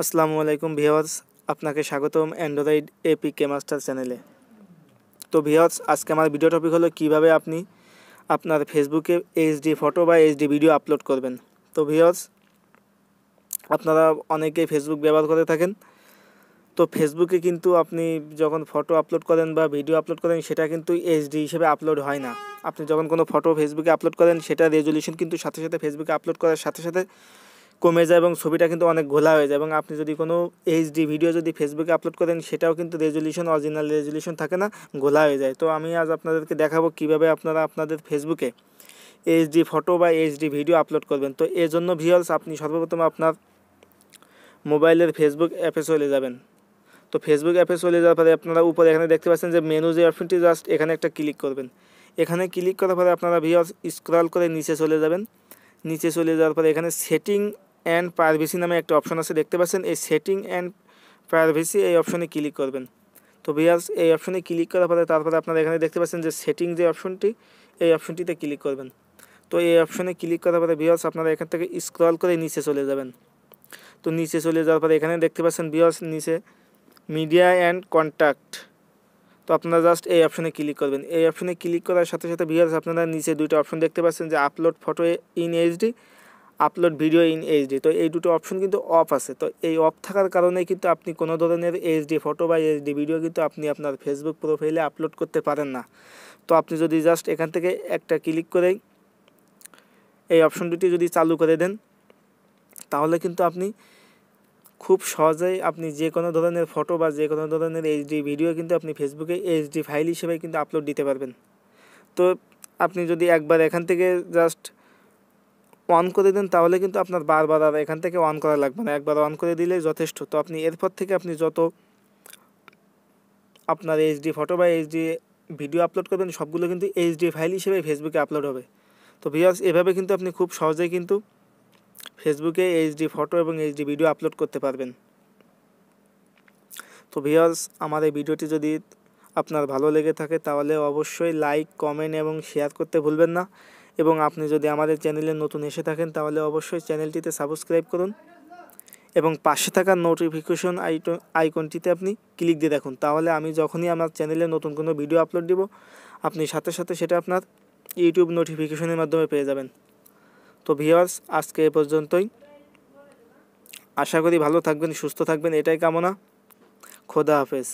আসসালামু আলাইকুম ভিউয়ার্স, আপনাকে স্বাগতম অ্যান্ড্রয়েড এপিকে মাস্টার চ্যানেলে। তো ভিউয়ার্স, আজকে আমার ভিডিও টপিক হলো কিভাবে আপনি আপনার ফেসবুকে এইচডি ফটো বা এইচডি ভিডিও আপলোড করবেন। তো ভিউয়ার্স, আপনারা অনেকেই ফেসবুক ব্যবহার করে থাকেন। তো ফেসবুকে কিন্তু আপনি যখন ফটো আপলোড করেন বা ভিডিও আপলোড করেন সেটা কিন্তু এইচডি হিসেবে আপলোড হয় না। আপনি যখন কোনো ফটো ফেসবুকে আপলোড করেন সেটা রেজলিউশন কিন্তু সাথে সাথে ফেসবুকে আপলোড করার সাথে সাথে কমে যায় এবং ছবিটা কিন্তু অনেক ঘোলা হয়ে যায়। এবং আপনি যদি কোনো এইচডি ভিডিও যদি ফেসবুকে আপলোড করেন সেটাও কিন্তু রেজলিউশন অরিজিনাল রেজলিউশন থাকে না, ঘোলা হয়ে যায়। তো আমি আজ আপনাদেরকে দেখাবো কিভাবে আপনারা আপনাদের ফেসবুকে এইচডি ফটো বা এইচডি ভিডিও আপলোড করবেন। তো এর জন্য ভিউয়ার্স, আপনি সর্বপ্রথম আপনার মোবাইলের ফেসবুক অ্যাপে চলে যাবেন। তো ফেসবুক অ্যাপে চলে যাওয়ার পরে আপনারা উপরে এখানে দেখতে পাচ্ছেন যে মেনু যে অপশনটি, জাস্ট এখানে একটা ক্লিক করবেন। এখানে ক্লিক করার পরে আপনারা ভিউয়ার্স স্ক্রল করে নিচে চলে যাবেন। নিচে চলে যাওয়ার পরে এখানে সেটিং অ্যান্ড প্রাইভেসি নামে একটা অপশন আছে, দেখতে পাচ্ছেন। এই সেটিং অ্যান্ড প্রাইভেসি এই অপশনে ক্লিক করবেন। তো ভিউয়ার্স, এই অপশনে ক্লিক করার পরে তারপরে আপনারা এখানে দেখতে পাচ্ছেন যে সেটিং যে অপশনটি, এই অপশনটিতে ক্লিক করবেন। তো এই অপশনে ক্লিক করার পরে ভিউয়ার্স আপনারা এখান থেকে স্ক্রল করে নিচে চলে যাবেন। তো নিচে চলে যাওয়ার পরে এখানে দেখতে পাচ্ছেন ভিউয়ার্স নিচে মিডিয়া অ্যান্ড কন্ট্যাক্ট। তো আপনারা জাস্ট এই অপশনে ক্লিক করবেন। এই অপশনে ক্লিক করার সাথে সাথে ভিউয়ার্স আপনারা নিচে দুটো অপশন দেখতে পাচ্ছেন যে upload photo in HD, upload video in HD. তো এই দুটো অপশন কিন্তু অফ আছে। তো এই অফ থাকার কারণে কিন্তু আপনি কোনো ধরনের এইচডি ফটো বা এইচডি ভিডিও কিন্তু আপনি আপনার ফেসবুক প্রোফাইলে আপলোড করতে পারেন না। তো আপনি যদি জাস্ট এখান থেকে একটা ক্লিক করেই এই অপশন দুটি যদি চালু করে দেন, তাহলে কিন্তু আপনি খুব সহজেই আপনি যে কোনো ধরনের ফটো বা যে কোনো ধরনের এইচডি ভিডিও কিন্তু আপনি ফেসবুকে এইচডি ফাইল হিসেবে কিন্তু আপলোড দিতে পারবেন। তো আপনি যদি একবার এখান থেকে জাস্ট অন করে দেন, তাহলে কিন্তু আপনার বারবার আর এখান থেকে অন করা লাগবে না, একবার অন করে দিলেই যথেষ্ট। তো আপনি এরপর থেকে আপনি যত আপনার এইচডি ফটো বা এইচডি ভিডিও আপলোড করবেন সবগুলো কিন্তু এইচডি ফাইল হিসেবে ফেসবুকে আপলোড হবে। তো ভিউয়ার্স, এভাবে কিন্তু আপনি খুব সহজেই কিন্তু ফেসবুকে এইচডি ফটো এবং এইচডি ভিডিও আপলোড করতে পারবেন। তো ভিউয়ার্স, আমার এই ভিডিওটি যদি আপনার ভালো লেগে থাকে তাহলে অবশ্যই লাইক, কমেন্ট এবং শেয়ার করতে ভুলবেন না। এবং আপনি যদি আমাদের চ্যানেলে নতুন এসে থাকেন তাহলে অবশ্যই চ্যানেলটিতে সাবস্ক্রাইব করুন এবং পাশে থাকা নোটিফিকেশন আইকনটিতে আপনি ক্লিক দিয়ে দেখুন। তাহলে আমি যখনই আমার চ্যানেলে নতুন কোনো ভিডিও আপলোড দিব, আপনি সাথে সাথে সেটা আপনার ইউটিউব নোটিফিকেশনের মাধ্যমে পেয়ে যাবেন। তো ভিউয়ার্স, আজকে এ পর্যন্তই। আশা করি ভালো থাকবেন, সুস্থ থাকবেন, এটাই কামনা। খোদা হাফেজ।